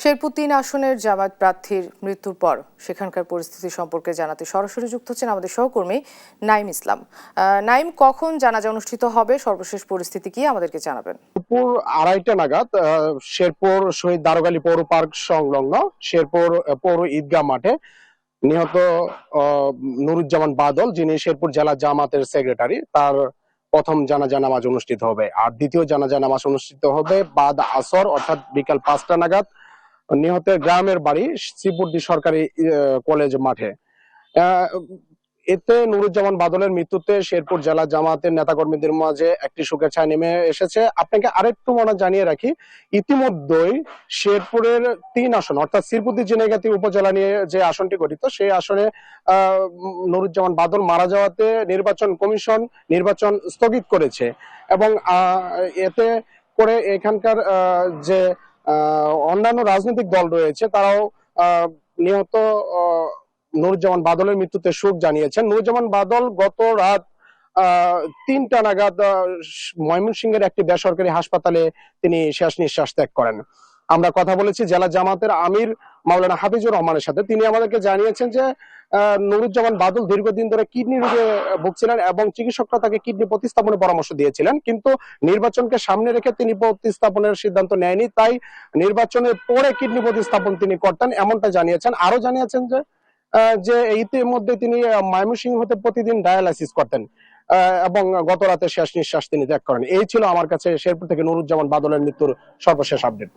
শেরপুর ৩ আসনের জামায়াত প্রার্থীর মৃত্যুর পর সেখানকার পরিস্থিতি সম্পর্কে জানাতে সরাসরি যুক্ত হচ্ছেন আমাদের সহকর্মী নাইম ইসলাম। নাইম, কখন জানাজা অনুষ্ঠিত হবে, সর্বশেষ পরিস্থিতি কি আমাদেরকে জানাবেন? দুপুর 2:30 নাগাদ শেরপুর শহীদ দারোগালী পৌর পার্ক সংলগ্ন শেরপুর পৌর ঈদগাহ মাঠে নিহত নুরুজ্জামান বাদল, যিনি শেরপুর জেলা জামাতের সেক্রেটারি, তার প্রথম জানাজা নামাজ অনুষ্ঠিত হবে। আর দ্বিতীয় জানাজা নামাজ অনুষ্ঠিত হবে বাদ আসর, অর্থাৎ বিকাল 5টা নাগাদ নিহতের গ্রামের বাড়ি শ্রীপুরদি সরকারি কলেজ মাঠে। আহ, এতে নুরুজ্জামান বাদলের মৃত্যুতে শেরপুর জেলা জামাতের নেতাকর্মীদের মাঝে একটি শোকের ছায়া নেমে এসেছে। আপনাকে আরেকটু মনে জানিয়ে রাখি, ইতিমধ্যেই শেরপুরের 3 আসন অর্থাৎ শ্রীপুরদি ঝিনাইগাতী উপজেলা নিয়ে যে আসনটি গঠিত, সেই আসনে নুরুজ্জামান বাদল মারা যাওয়াতে নির্বাচন কমিশন নির্বাচন স্থগিত করেছে এবং এতে করে এখানকার যে অন্যান্য রাজনৈতিক দল রয়েছে তারাও নিহত নুরুজ্জামান বাদলের মৃত্যুতে শোক জানিয়েছেন। নুরুজ্জামান বাদল গত রাত 3টা নাগাদ ময়মনসিংহের একটি বেসরকারি হাসপাতালে তিনি শেষ নিঃশ্বাস ত্যাগ করেন। আমরা কথা বলেছি জেলা জামাতের আমির মাওলানা হাফিজুর রহমানের সাথে। তিনি আমাদেরকে জানিয়েছেন যে নুরুজ্জামান বাদল দীর্ঘদিন ধরে কিডনি রোগে ভুগছিলেন এবং চিকিৎসকরা তাকে কিডনি প্রতিস্থাপনের পরামর্শ দিয়েছিলেন, কিন্তু নির্বাচনকে সামনে রেখে তিনি প্রতিস্থাপনের সিদ্ধান্ত নেয়নি। তাই নির্বাচনের পরে কিডনি প্রতিস্থাপন তিনি করতেন, এমনটা জানিয়েছেন। আরো জানিয়েছেন যে ইতিমধ্যে তিনি ময়মনসিংহ হতে প্রতিদিন ডায়ালাইসিস করতেন এবং গত রাতে শেষ নিঃশ্বাস তিনি ত্যাগ করেন। এই ছিল আমার কাছে শেরপুর থেকে নুরুজ্জামান বাদলের মৃত্যুর সর্বশেষ আপডেট।